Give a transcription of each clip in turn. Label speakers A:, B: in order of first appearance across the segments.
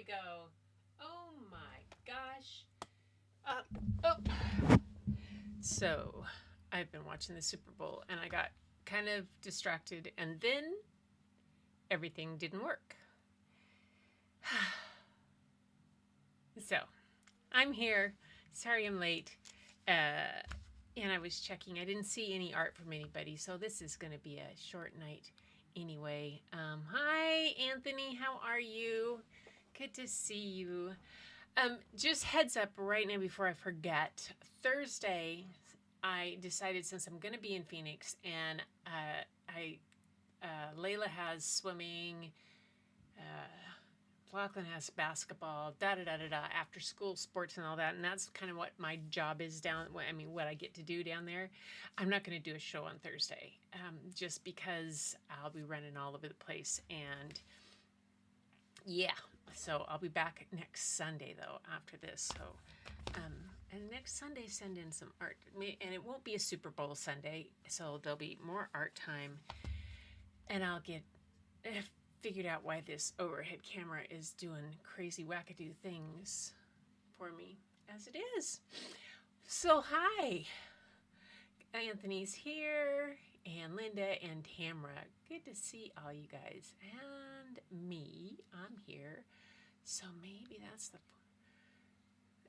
A: I go. Oh my gosh. Oh. So, I've been watching the Super Bowl and I got kind of distracted, and then everything didn't work. So, I'm here. Sorry I'm late. Uh, and I was checking. I didn't see any art from anybody, so this is going to be a short night anyway. Hi, Anthony. How are you? Good to see you. Just heads up right now before I forget. Thursday, I decided since I'm going to be in Phoenix and Layla has swimming, Lachlan has basketball, da da da da da, after school sports and all that, and that's kind of what my job is down. I mean, what I get to do down there. I'm not going to do a show on Thursday, just because I'll be running all over the place, and yeah. So I'll be back next Sunday though after this. So, and next Sunday send in some art, and it won't be a Super Bowl Sunday, so there'll be more art time, and I'll get figured out why this overhead camera is doing crazy wackadoo things for me as it is. So hi, Anthony's here, and Linda and Tamra. Good to see all you guys, and me. I'm here. So maybe that's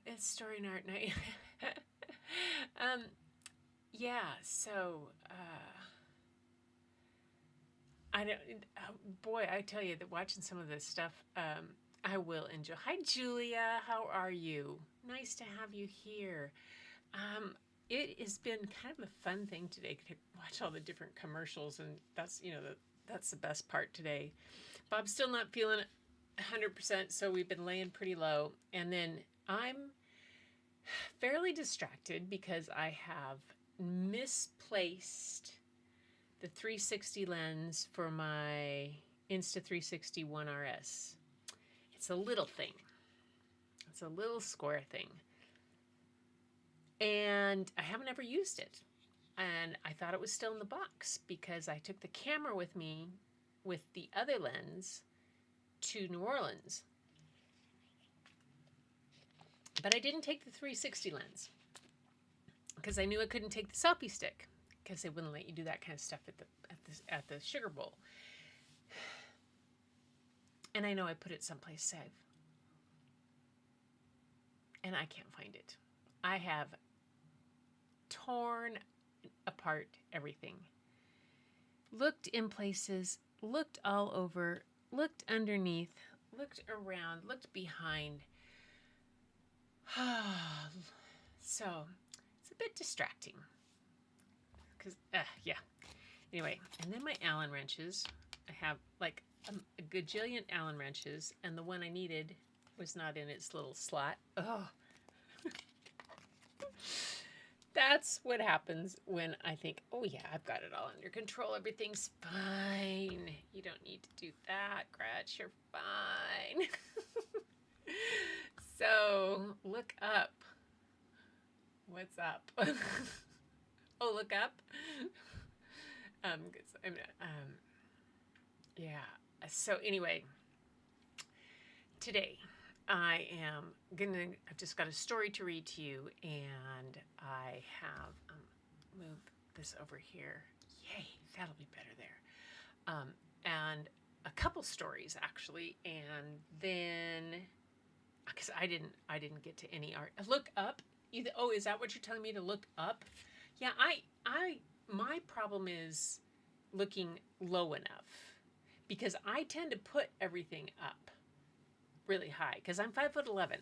A: it's story and art night. um, yeah. So I don't. Boy, I tell you that watching some of this stuff, I will enjoy. Hi, Julia. How are you? Nice to have you here. Um, it has been kind of a fun thing today to watch all the different commercials, and that's the best part today. Bob's still not feeling 100%, so we've been laying pretty low, and then I'm fairly distracted because I have misplaced the 360 lens for my Insta360 ONE RS. It's a little thing. It's a little square thing. And I haven't ever used it. And I thought it was still in the box because I took the camera with me with the other lens to New Orleans. But I didn't take the 360 lens because I knew I couldn't take the selfie stick because they wouldn't let you do that kind of stuff at the Sugar Bowl. And I know I put it someplace safe. And I can't find it. I have torn apart everything. Looked in places, looked all over, looked underneath, looked around, looked behind. So it's a bit distracting. Because, yeah. Anyway, and then my Allen wrenches. I have like a gajillion Allen wrenches, and the one I needed was not in its little slot. Oh. That's what happens when I think, oh yeah, I've got it all under control. Everything's fine. You don't need to do that, Gretch. You're fine. So, look up. What's up? Oh, look up. Yeah. So anyway, today I've just got a story to read to you, and I have moved this over here. Yay, that'll be better there. And a couple stories actually, and then because I didn't get to any art. Look up. Oh, is that what you're telling me to look up? Yeah, my problem is looking low enough because I tend to put everything up really high because I'm 5'11".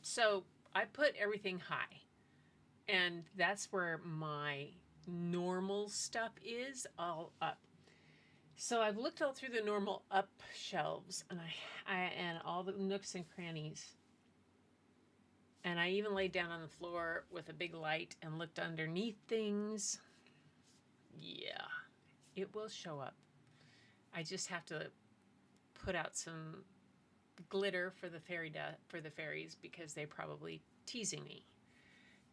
A: So I put everything high, and that's where my normal stuff is, all up. So I've looked all through the normal up shelves, and and all the nooks and crannies, and I even laid down on the floor with a big light and looked underneath things. Yeah, it will show up. I just have to put out some glitter for the fairies because they're probably teasing me.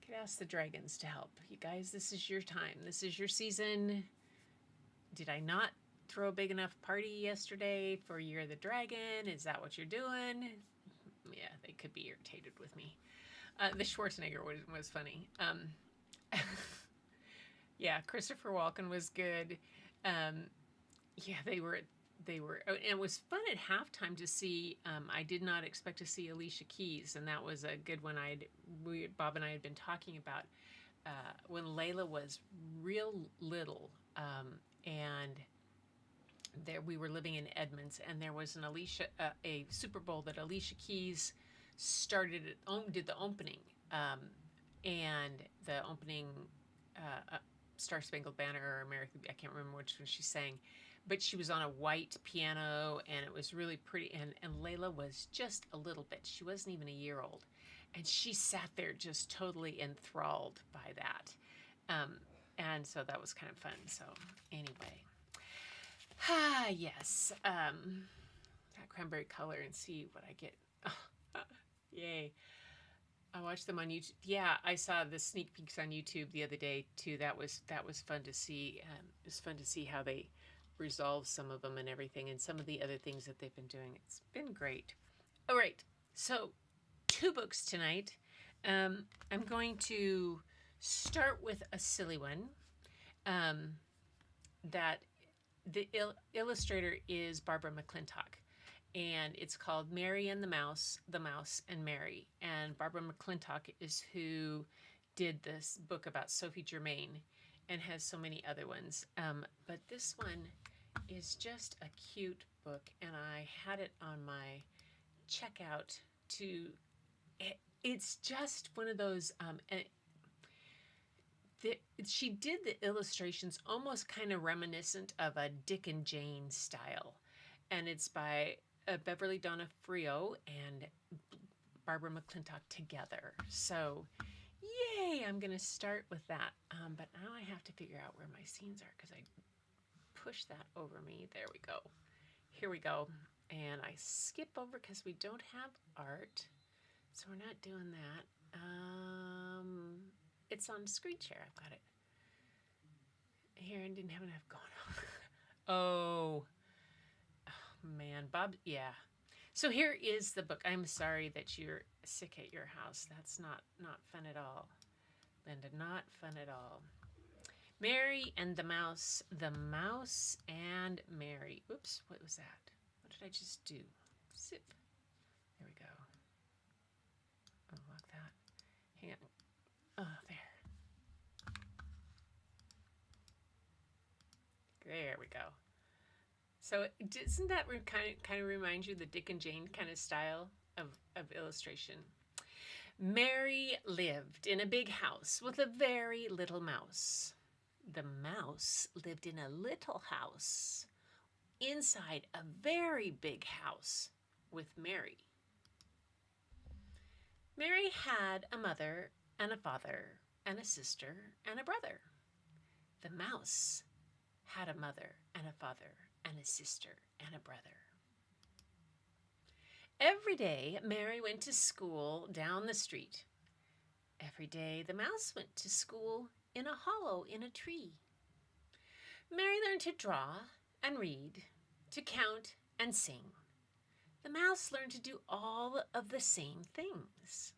A: Could ask the dragons to help. You guys, this is your time. This is your season. Did I not throw a big enough party yesterday for Year of the Dragon? Is that what you're doing? Yeah, they could be irritated with me. The Schwarzenegger was funny. Yeah, Christopher Walken was good. Um, yeah, they were. And it was fun at halftime to see. I did not expect to see Alicia Keys, and that was a good one. Bob and I had been talking about when Layla was real little, and there we were living in Edmonds, and there was a Super Bowl that Alicia Keys did the opening, and the opening Star Spangled Banner or American, I can't remember which one she sang, but she was on a white piano and it was really pretty. And Layla was just a little bit, she wasn't even a year old. And she sat there just totally enthralled by that. And so that was kind of fun. So anyway, yes, that cranberry color and see what I get. Yay. I watched them on YouTube. Yeah, I saw the sneak peeks on YouTube the other day too. That was fun to see. It was fun to see how they resolve some of them and everything, and some of the other things that they've been doing. It's been great. All right, so 2 books tonight. I'm going to start with a silly one. That the illustrator is Barbara McClintock. And it's called Mary and the Mouse and Mary. And Barbara McClintock is who did this book about Sophie Germain and has so many other ones. But this one is just a cute book, and I had it on my checkout it's just one of those, she did the illustrations almost kind of reminiscent of a Dick and Jane style. And it's by Beverly D'Onofrio and Barbara McClintock together. So, yay! I'm going to start with that. But now I have to figure out where my scenes are because I pushed that over me. There we go. Here we go. And I skip over because we don't have art. So we're not doing that. It's on screen share. I've got it. Here, I didn't have enough going on. Oh, man, Bob, yeah. So here is the book. I'm sorry that you're sick at your house. That's not fun at all. Linda, not fun at all. Mary and the Mouse and Mary. Oops, what was that? What did I just do? Zip. There we go. Unlock that. Hang on. Oh, there. There we go. So doesn't that kind of remind you of the Dick and Jane kind of style of illustration? Mary lived in a big house with a very little mouse. The mouse lived in a little house inside a very big house with Mary. Mary had a mother and a father and a sister and a brother. The mouse had a mother and a father and a sister and a brother. Every day, Mary went to school down the street. Every day, the mouse went to school in a hollow in a tree. Mary learned to draw and read, to count and sing. The mouse learned to do all of the same things.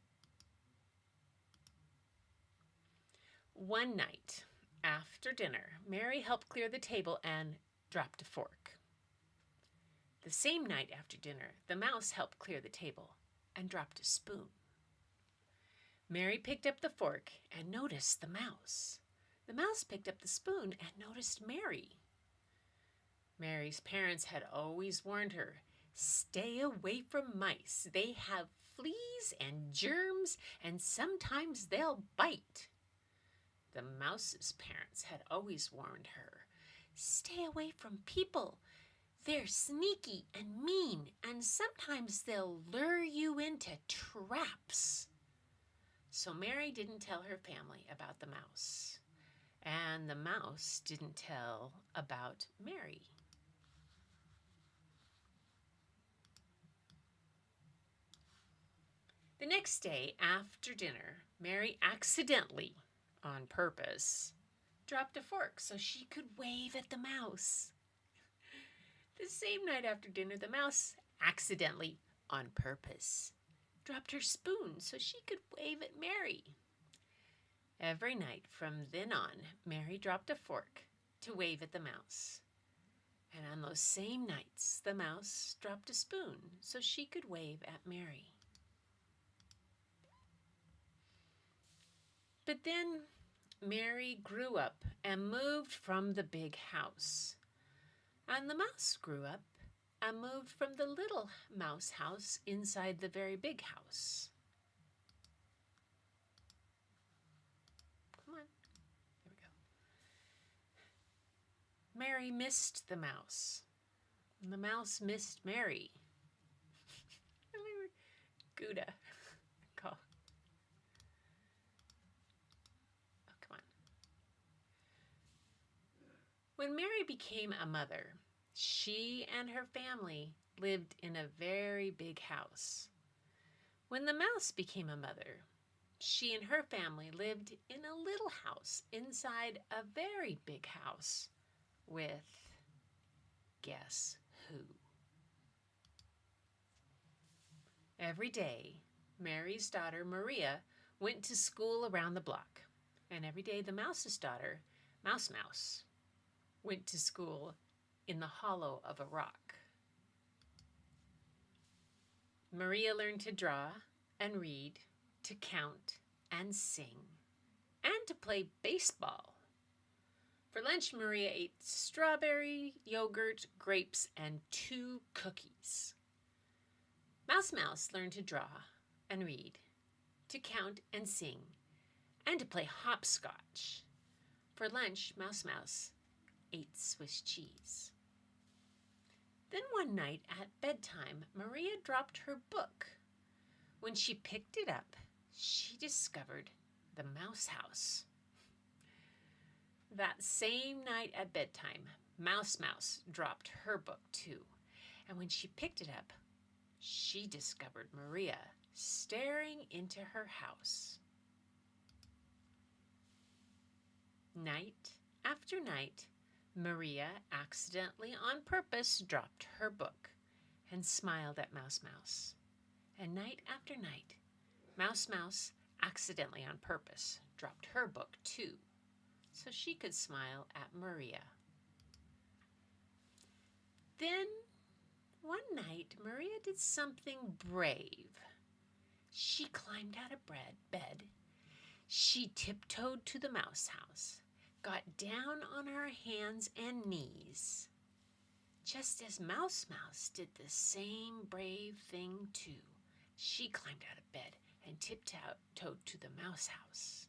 A: One night, after dinner, Mary helped clear the table and dropped a fork. The same night after dinner, the mouse helped clear the table and dropped a spoon. Mary picked up the fork and noticed the mouse. The mouse picked up the spoon and noticed Mary. Mary's parents had always warned her, "Stay away from mice. They have fleas and germs, and sometimes they'll bite." The mouse's parents had always warned her, "Stay away from people. They're sneaky and mean, and sometimes they'll lure you into traps." So Mary didn't tell her family about the mouse, and the mouse didn't tell about Mary. The next day after dinner, Mary accidentally, on purpose, dropped a fork so she could wave at the mouse. The same night after dinner, the mouse accidentally, on purpose, dropped her spoon so she could wave at Mary. Every night from then on, Mary dropped a fork to wave at the mouse. And on those same nights, the mouse dropped a spoon so she could wave at Mary. But then Mary grew up and moved from the big house. And the mouse grew up and moved from the little mouse house inside the very big house. Come on. There we go. Mary missed the mouse. And the mouse missed Mary. Gouda. Call. Oh, come on. When Mary became a mother, she and her family lived in a very big house. When the mouse became a mother, she and her family lived in a little house inside a very big house with, guess who? Every day, Mary's daughter Maria went to school around the block, and every day the mouse's daughter, Mouse, went to school in the hollow of a rock. Maria learned to draw and read, to count and sing, and to play baseball. For lunch, Maria ate strawberry, yogurt, grapes, and 2 cookies. Mouse learned to draw and read, to count and sing, and to play hopscotch. For lunch, Mouse ate Swiss cheese. Then one night at bedtime, Maria dropped her book. When she picked it up, she discovered the mouse house. That same night at bedtime, Mouse dropped her book too. And when she picked it up, she discovered Maria staring into her house. Night after night, Maria accidentally on purpose dropped her book and smiled at Mouse. And night after night, Mouse accidentally on purpose dropped her book too, so she could smile at Maria. Then, one night, Maria did something brave. She climbed out of bed. She tiptoed to the mouse house, got down on her hands and knees, just as Mouse did the same brave thing too. She climbed out of bed and tiptoed to the mouse house,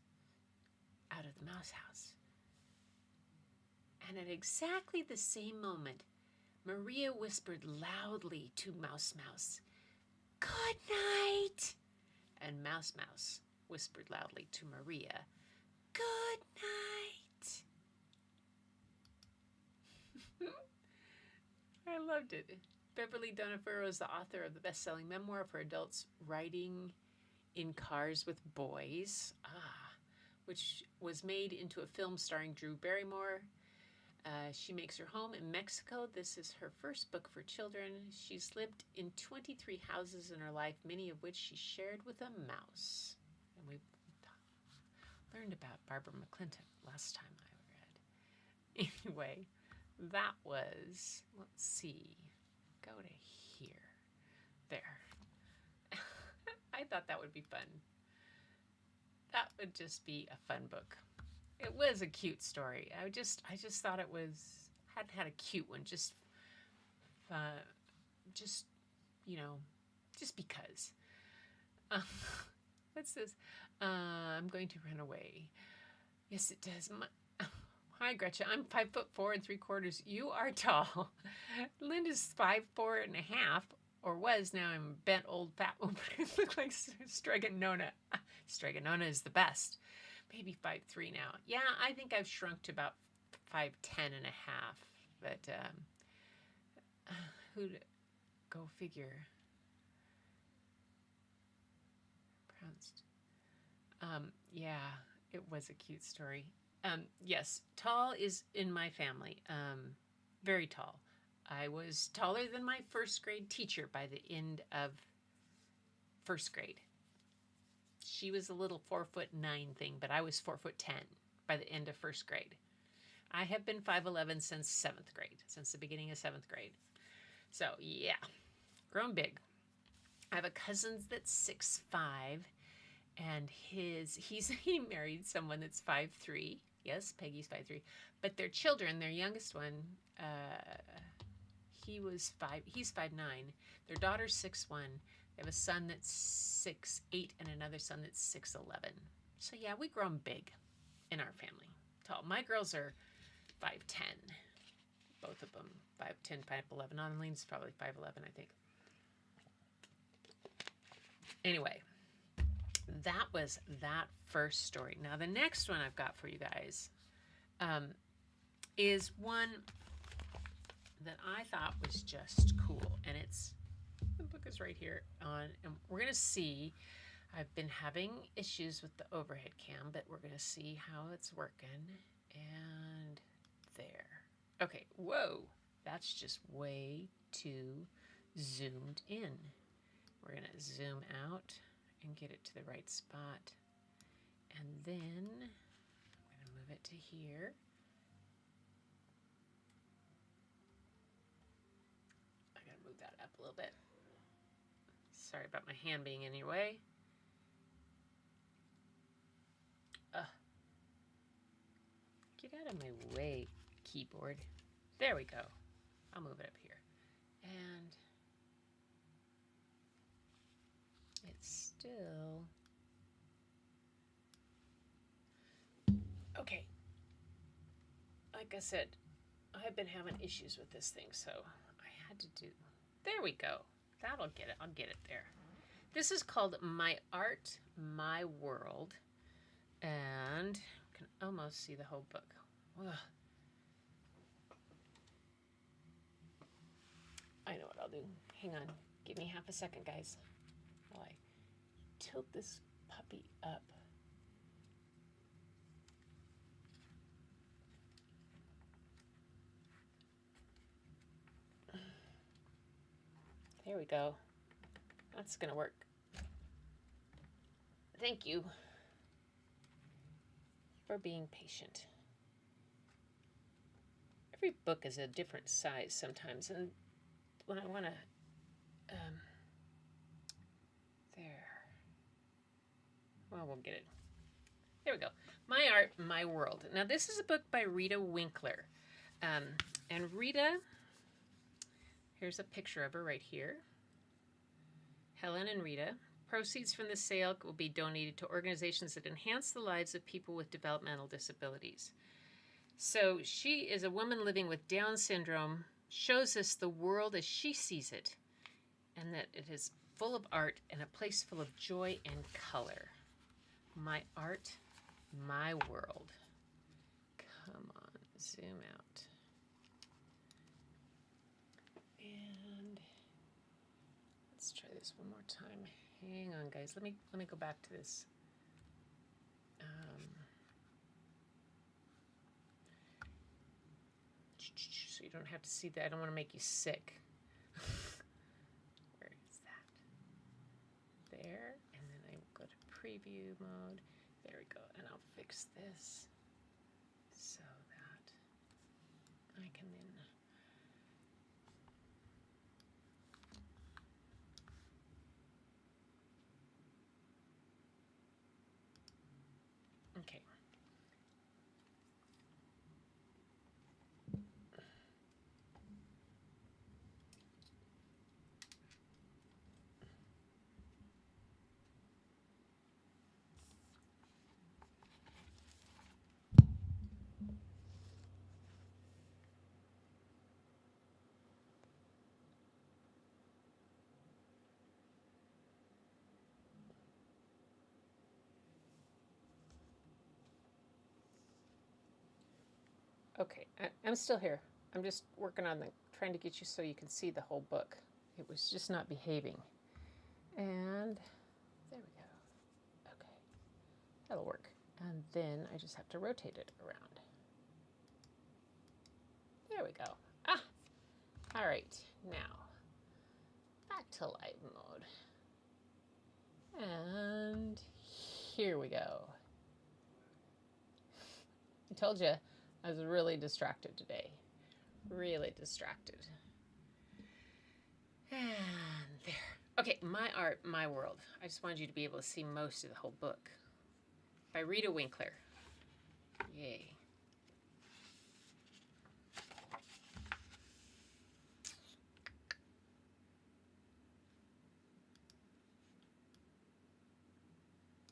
A: out of the mouse house. And at exactly the same moment, Maria whispered loudly to Mouse, "Good night!" And Mouse whispered loudly to Maria, "Good night!" I loved it. Beverly Donofrio is the author of the best-selling memoir for adults, Riding in Cars with Boys, which was made into a film starring Drew Barrymore. She makes her home in Mexico. This is her first book for children. She's lived in 23 houses in her life, many of which she shared with a mouse. And we learned about Barbara McClintock last time I read. Anyway, that was, let's see, go to here. There. I thought that would be fun. That would just be a fun book. It was a cute story. I just thought it was had a cute one. Just because. What's this? I'm going to run away. Yes, it does. Hi, Gretchen. I'm 5'4" 3/4". You are tall. Linda's 5'4" 1/2", or was. Now I'm bent, old, fat woman. I look like Stregonona. Stregonona is the best. Maybe 5'3" now. Yeah, I think I've shrunk to about 5'10" 1/2". But who'd go figure? Pronounced. Yeah, it was a cute story. Yes, tall is in my family. Very tall. I was taller than my first grade teacher by the end of first grade. She was a little 4'9" thing, but I was 4'10" by the end of first grade. I have been 5'11" since 7th grade, since the beginning of 7th grade. So yeah, grown big. I have a cousin that's 6'5", and he married someone that's 5'3". Yes, Peggy's 5'3", but their children, their youngest one, he's 5'9". Their daughter's 6'1". They have a son that's 6'8" and another son that's 6'11". So yeah, we grown big in our family. Tall. My girls are 5'10", both of them 5'10", 5'11". Annaline's probably 5'11", I think. Anyway, that was that first story. Now the next one I've got for you guys is one that I thought was just cool, and the book is right here on, and we're gonna see. I've been having issues with the overhead cam, but we're gonna see how it's working. And there. Okay, whoa, that's just way too zoomed in. We're gonna zoom out and get it to the right spot. And then I'm gonna move it to here. I gotta move that up a little bit. Sorry about my hand being in your way. Get out of my way, keyboard. There we go. I'll move it up here. And it's still... Okay. Like I said, I've been having issues with this thing, so I had to do... There we go. That'll get it. I'll get it there. This is called My Art, My World. And you can almost see the whole book. Ugh. I know what I'll do. Hang on. Give me half a second, guys, while I tilt this puppy up. There we go. That's gonna work. Thank you for being patient. Every book is a different size sometimes, and when I want to, there. Well, we'll get it. There we go. My Art, My World. Now, this is a book by Rita Winkler. And Rita, here's a picture of her right here. Helen and Rita. Proceeds from the sale will be donated to organizations that enhance the lives of people with developmental disabilities. So she is a woman living with Down syndrome, shows us the world as she sees it, and that it is full of art and a place full of joy and color. My Art, My World. Come on, zoom out. And let's try this one more time. Hang on, guys. Let me go back to this. So you don't have to see that. I don't want to make you sick. Where is that? There, and then I go to preview mode. There we go, and I'll fix this so that I can then. Okay. Okay, I'm still here. I'm just working on trying to get you so you can see the whole book. It was just not behaving. And there we go. Okay, that'll work. And then I just have to rotate it around. There we go. Ah, All right, now back to live mode. And here we go. I told you I was really distracted today. Really distracted. And there. Okay, My Art, My World. I just wanted you to be able to see most of the whole book. By Rita Winkler. Yay.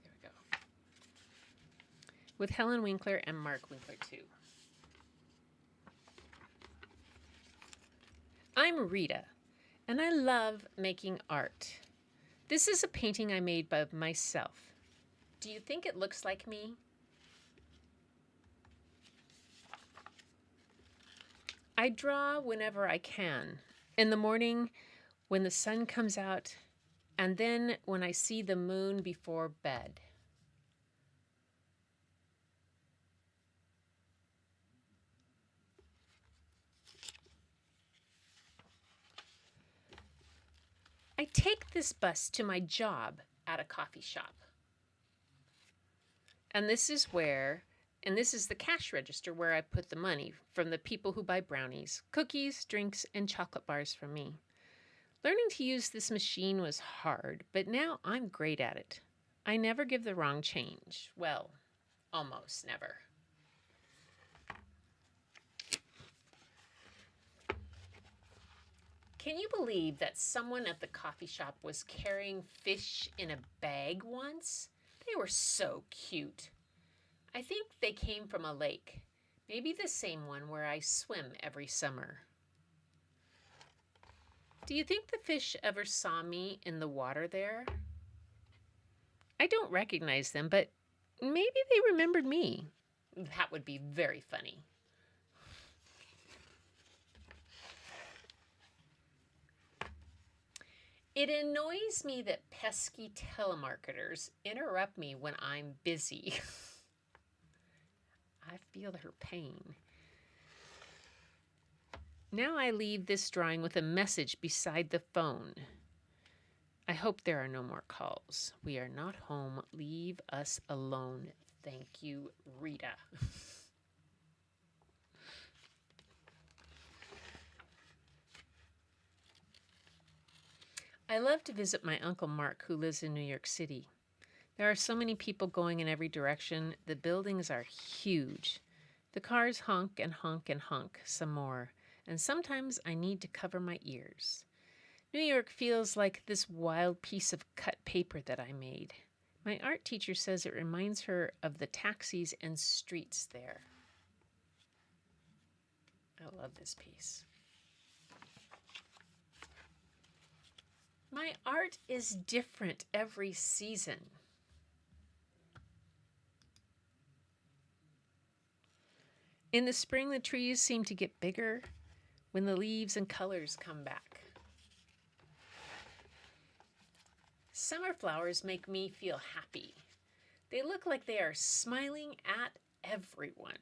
A: There we go. With Helen Winkler and Mark Winkler, too. I'm Rita, and I love making art. This is a painting I made by myself. Do you think it looks like me? I draw whenever I can. In the morning, when the sun comes out, and then when I see the moon before bed. I take this bus to my job at a coffee shop. And this is the cash register where I put the money from the people who buy brownies, cookies, drinks, and chocolate bars from me. Learning to use this machine was hard, but now I'm great at it. I never give the wrong change. Well, almost never. Can you believe that someone at the coffee shop was carrying fish in a bag once? They were so cute. I think they came from a lake, maybe the same one where I swim every summer. Do you think the fish ever saw me in the water there? I don't recognize them, but maybe they remembered me. That would be very funny. It annoys me that pesky telemarketers interrupt me when I'm busy. I feel her pain. Now I leave this drawing with a message beside the phone. I hope there are no more calls. We are not home. Leave us alone. Thank you, Rita. I love to visit my Uncle Mark, who lives in New York City. There are so many people going in every direction. The buildings are huge. The cars honk and honk and honk some more, and sometimes I need to cover my ears. New York feels like this wild piece of cut paper that I made. My art teacher says it reminds her of the taxis and streets there. I love this piece. My art is different every season. In the spring, the trees seem to get bigger when the leaves and colors come back. Summer flowers make me feel happy. They look like they are smiling at everyone.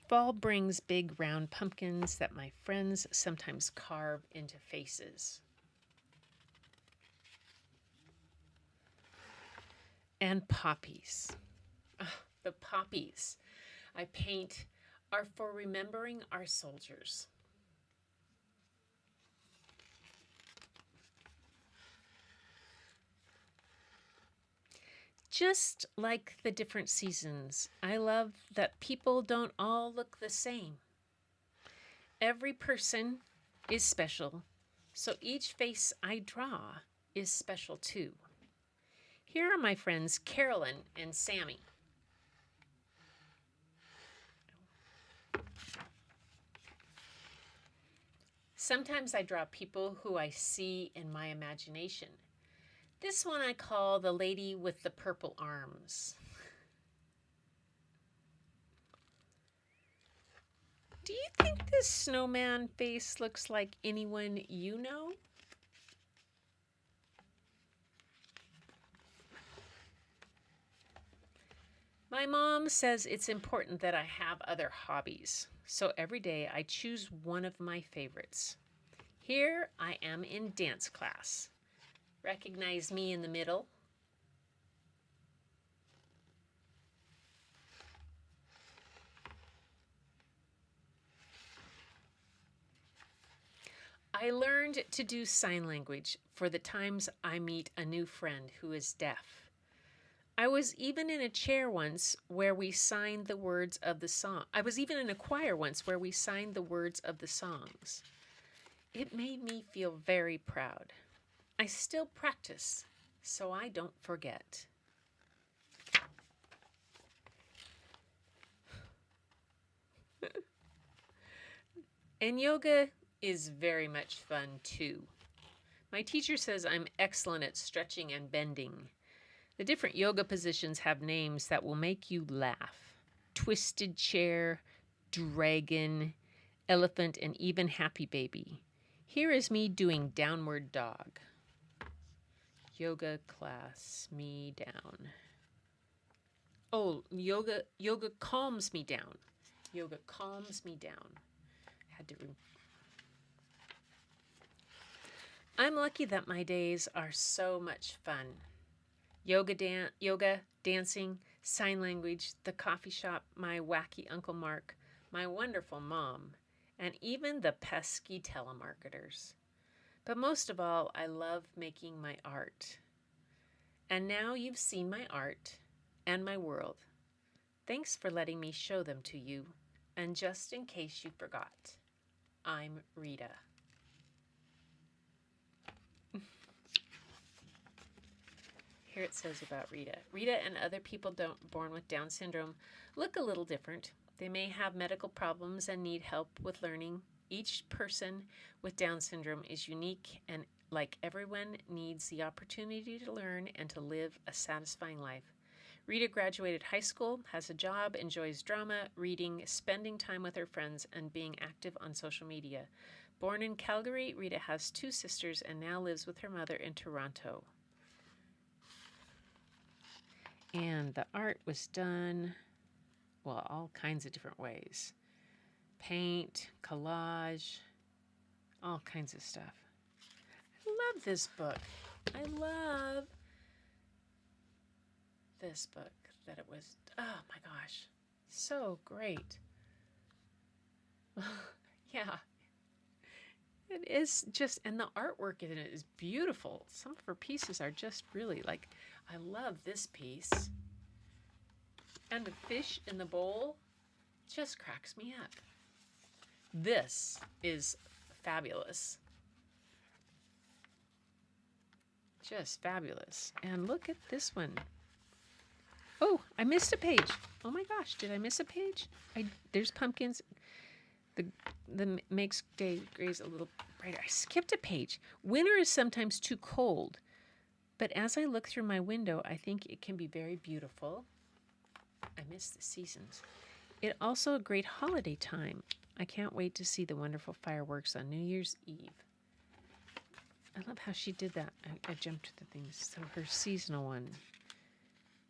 A: Fall brings big round pumpkins that my friends sometimes carve into faces. And poppies. The poppies I paint are for remembering our soldiers. Just like the different seasons, I love that people don't all look the same. Every person is special, so each face I draw is special too. Here are my friends Carolyn and Sammy. Sometimes I draw people who I see in my imagination. This one I call the lady with the purple arms. Do you think this snowman face looks like anyone you know? My mom says it's important that I have other hobbies, so every day I choose one of my favorites. Here I am in dance class. Recognize me in the middle? I learned to do sign language for the times I meet a new friend who is deaf. I was even in a chair once where we signed the words of the song. I was even in a choir once where we signed the words of the songs. It made me feel very proud. I still practice so I don't forget. And yoga is very much fun too. My teacher says I'm excellent at stretching and bending. The different yoga positions have names that will make you laugh. Twisted chair, dragon, elephant, and even happy baby. Here is me doing downward dog. Yoga class, me down. Oh, yoga calms me down. Yoga calms me down. Had to I'm lucky that my days are so much fun. Yoga, dancing, sign language, the coffee shop, my wacky Uncle Mark, my wonderful mom, and even the pesky telemarketers. But most of all, I love making my art. And now you've seen my art and my world. Thanks for letting me show them to you. And just in case you forgot, I'm Rita. Here it says about Rita. Rita and other people born with Down syndrome look a little different. They may have medical problems and need help with learning. Each person with Down syndrome is unique and, like everyone, needs the opportunity to learn and to live a satisfying life. Rita graduated high school, has a job, enjoys drama, reading, spending time with her friends, and being active on social media. Born in Calgary, Rita has 2 sisters and now lives with her mother in Toronto. And the art was done, well, all kinds of different ways. Paint, collage, all kinds of stuff. I love this book. I love this book that it was, oh my gosh, so great. Yeah, it is just, and the artwork in it is beautiful. Some of her pieces are just really like, I love this piece. And the fish in the bowl just cracks me up. This is fabulous. Just fabulous. And look at this one. Oh, I missed a page. Oh my gosh, did I miss a page? There's pumpkins. The makes day grays a little brighter. I skipped a page. Winter is sometimes too cold. But as I look through my window, I think it can be very beautiful. I miss the seasons. It's also a great holiday time. I can't wait to see the wonderful fireworks on New Year's Eve. I love how she did that. I jumped to the things. So her seasonal one.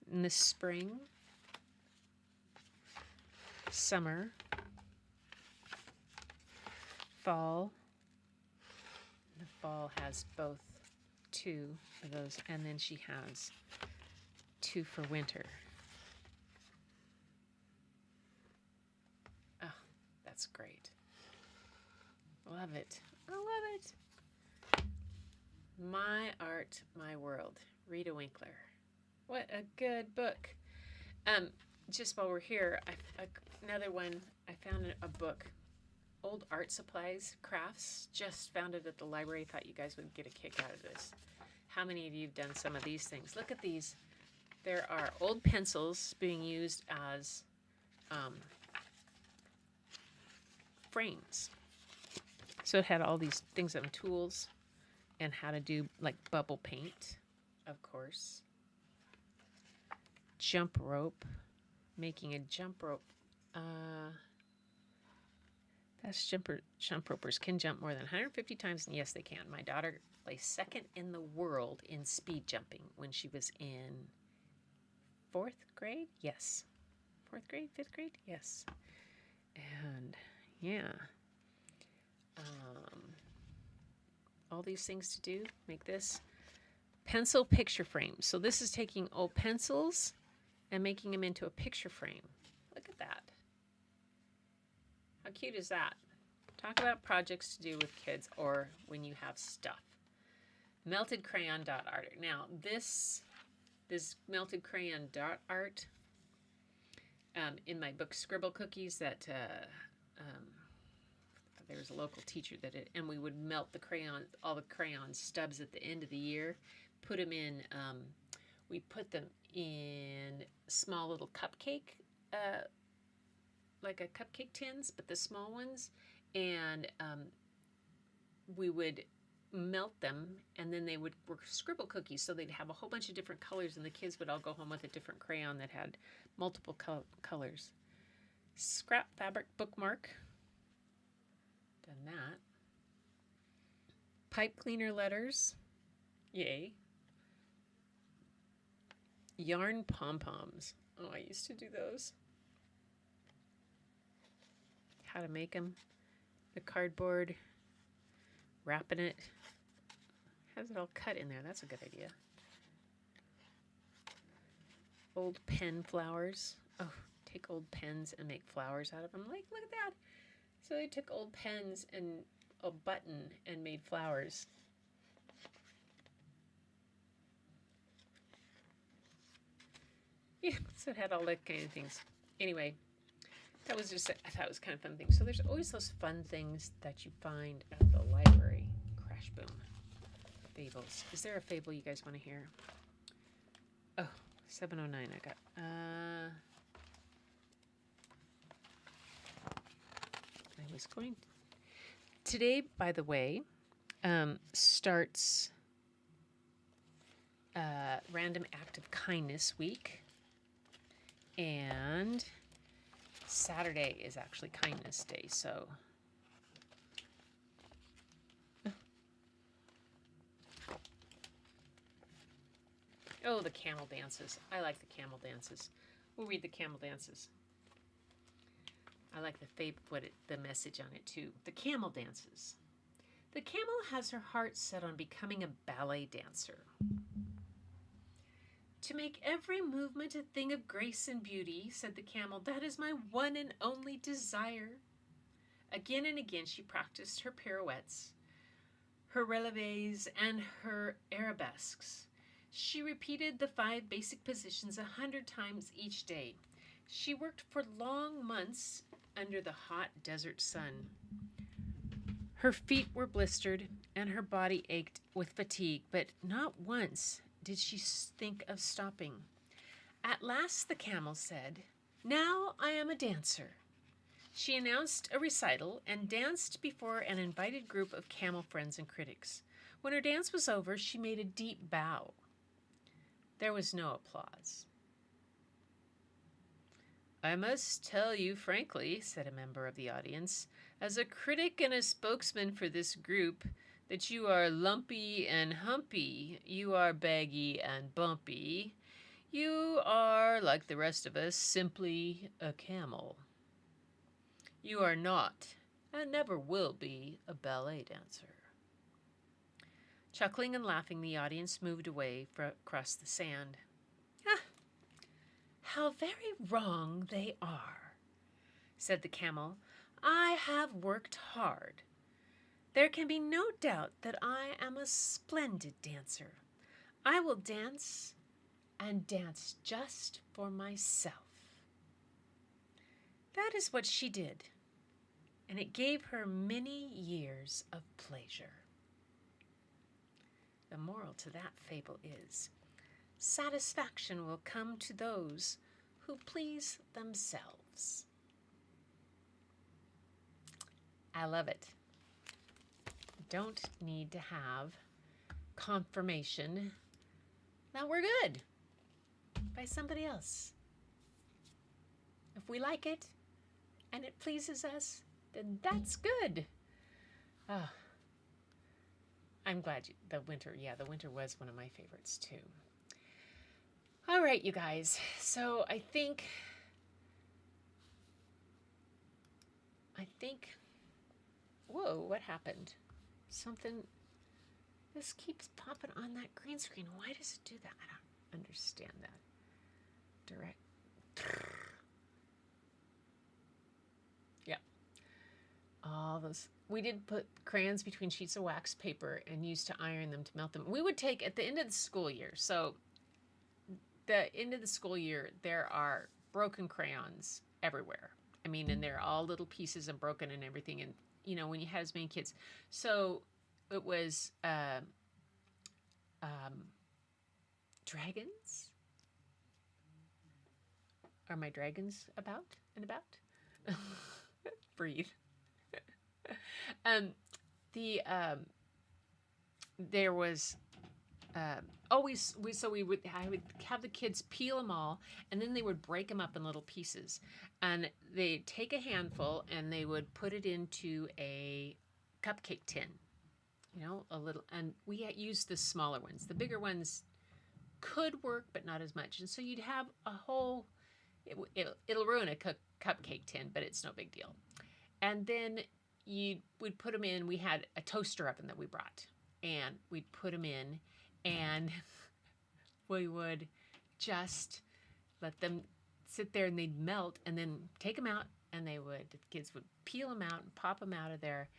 A: In the spring, summer, fall. The fall has both 2 of those, and then she has 2 for winter. Oh, that's great. Love it. I love it. My Art, My World, Rita Winkler. What a good book. Just while we're here, another one, I found a book, Old Art Supplies, Crafts. Just found it at the library. Thought you guys would get a kick out of this. How many of you have done some of these things? Look at these. There are old pencils being used as frames. So it had all these things on tools and how to do like bubble paint, of course. Jump rope, making a jump rope. That's jump ropers can jump more than 150 times, and yes, they can. My daughter placed second in the world in speed jumping when she was in 4th grade. Yes, 4th grade, 5th grade? Yes. And yeah. All these things to do, make this pencil picture frame. So this is taking old pencils and making them into a picture frame. Look at that. How cute is that? Talk about projects to do with kids or when you have stuff. Melted crayon dot art. Now this melted crayon dot art in my book Scribble Cookies that there was a local teacher that did, and we would melt the crayon, all the crayon stubs at the end of the year, put them in, we put them in small little cupcake, like a cupcake tins, but the small ones, and we would melt them, and then they were scribble cookies, so they'd have a whole bunch of different colors, and the kids would all go home with a different crayon that had multiple colors. Scrap fabric bookmark. Done that. Pipe cleaner letters. Yay. Yarn pom-poms. Oh, I used to do those. How to make them. The cardboard. Wrapping it. Has it all cut in there. That's a good idea. Old pen flowers. Oh, take old pens and make flowers out of them. Like, look at that. So they took old pens and a button and made flowers. Yeah, so it had all that kind of things. Anyway, I thought it was kind of fun thing. So there's always those fun things that you find at the library. Crash boom. Fables. Is there a fable you guys want to hear? Oh, 709 I got. I was going today, by the way, starts Random Act of Kindness Week, and Saturday is actually Kindness Day, so oh, the camel dances. I like the camel dances. We'll read the camel dances. I like the message on it too. The camel dances. The camel has her heart set on becoming a ballet dancer. To make every movement a thing of grace and beauty, said the camel, that is my one and only desire. Again and again she practiced her pirouettes, her releves, and her arabesques. She repeated the 5 basic positions 100 times each day. She worked for long months under the hot desert sun. Her feet were blistered and her body ached with fatigue, but not once did she think of stopping. At last the camel said, now I am a dancer. She announced a recital and danced before an invited group of camel friends and critics. When her dance was over, she made a deep bow. There was no applause. I must tell you frankly, said a member of the audience, as a critic and a spokesman for this group, that you are lumpy and humpy. You are baggy and bumpy. You are, like the rest of us, simply a camel. You are not, and never will be, a ballet dancer. Chuckling and laughing, the audience moved away across the sand. Ah, how very wrong they are, said the camel. I have worked hard. There can be no doubt that I am a splendid dancer. I will dance and dance just for myself. That is what she did, and it gave her many years of pleasure. The moral to that fable is, satisfaction will come to those who please themselves. I love it. Don't need to have confirmation that we're good by somebody else. If we like it and it pleases us, then that's good. Oh, I'm glad the winter was one of my favorites too. All right, you guys. So I think I think, whoa, what happened? Something, this keeps popping on that green screen. Why does it do that? I don't understand that. Direct. Yeah. All those. We did put crayons between sheets of wax paper and used to iron them to melt them. We would take, at the end of the school year, so the end of the school year, there are broken crayons everywhere. I mean, and they're all little pieces and broken and everything. And, you know, when you had as many kids. So it was dragons. Are my dragons about and about? Breathe. There was always I would have the kids peel them all, and then they would break them up in little pieces, and they'd take a handful and they would put it into a cupcake tin, you know, a little, and we used the smaller ones. The bigger ones could work, but not as much, and so you'd have a whole. It'll ruin a cupcake tin, but it's no big deal. And then we'd put them in. We had a toaster oven that we brought, and we'd put them in, and we would just let them sit there, and they'd melt, and then take them out, and the kids would peel them out and pop them out of there,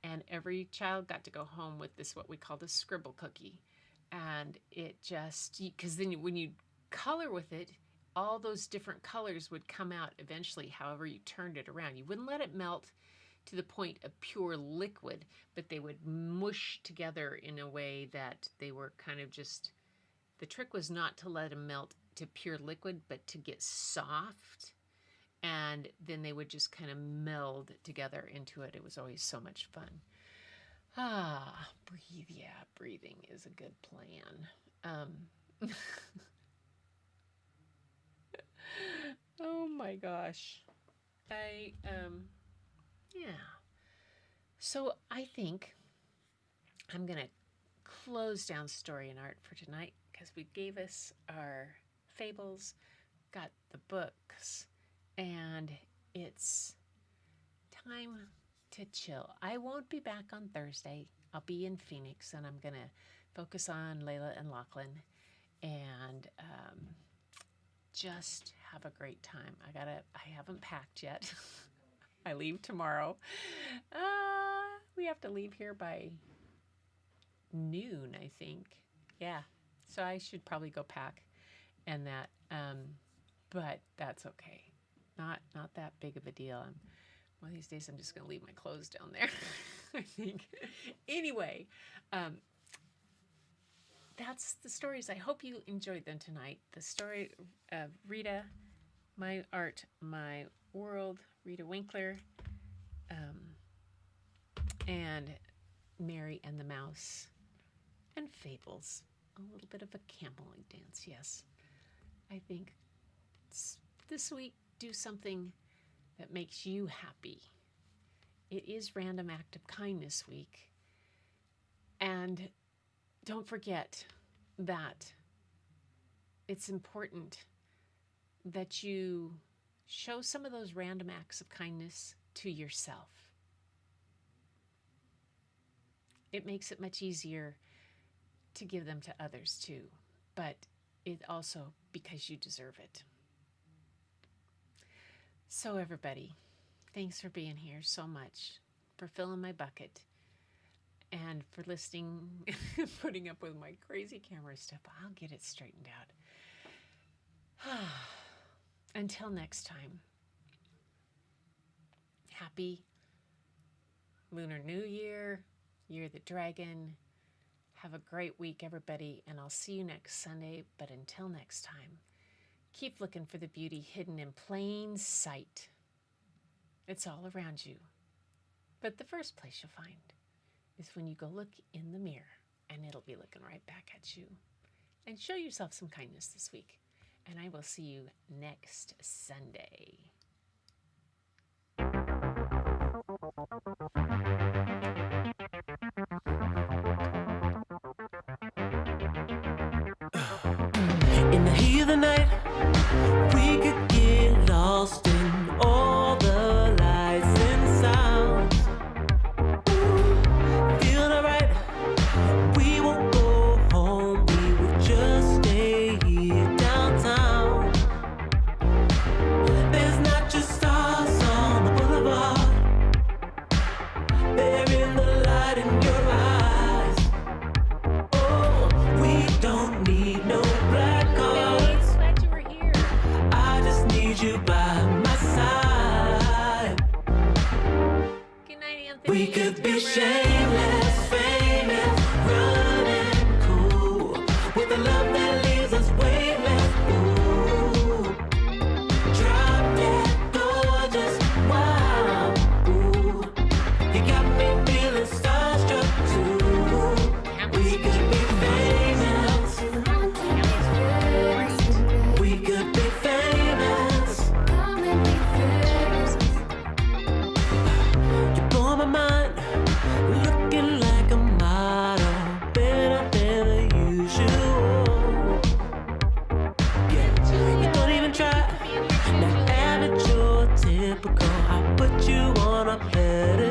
A: and every child got to go home with this, what we called a scribble cookie. And it just, because then when you color with it, all those different colors would come out eventually, however you turned it around. You wouldn't let it melt to the point of pure liquid, but they would mush together in a way that they were kind of just, the trick was not to let them melt to pure liquid, but to get soft. And then they would just kind of meld together into it. It was always so much fun. Breathe. Yeah, breathing is a good plan. Oh my gosh. Yeah. So I think I'm going to close down Story and Art for tonight, because we gave us our fables, got the books, and it's time to chill. I won't be back on Thursday. I'll be in Phoenix, and I'm going to focus on Layla and Lachlan and just have a great time. I haven't packed yet. I leave tomorrow. We have to leave here by noon, I think. Yeah. So I should probably go pack and that. But that's okay. Not that big of a deal. One of these days I'm just going to leave my clothes down there, I think. Anyway, that's the stories. I hope you enjoyed them tonight. The story of Rita, My Art, My World, Rita Winkler, and Mary and the Mouse, and fables. A little bit of a cameling dance, yes. I think this week, do something that makes you happy. It is Random Act of Kindness week. And don't forget that it's important that you show some of those random acts of kindness to yourself. It makes it much easier to give them to others too, but it also because you deserve it. So everybody, thanks for being here so much, for filling my bucket, and for listening, putting up with my crazy camera stuff. I'll get it straightened out. Until next time, happy Lunar New Year, Year of the Dragon. Have a great week, everybody, and I'll see you next Sunday. But until next time, keep looking for the beauty hidden in plain sight. It's all around you. But the first place you'll find is when you go look in the mirror, and it'll be looking right back at you. And show yourself some kindness this week. And I will see you next Sunday.
B: In the heat of the night, we could get lost in all the lights inside. my bed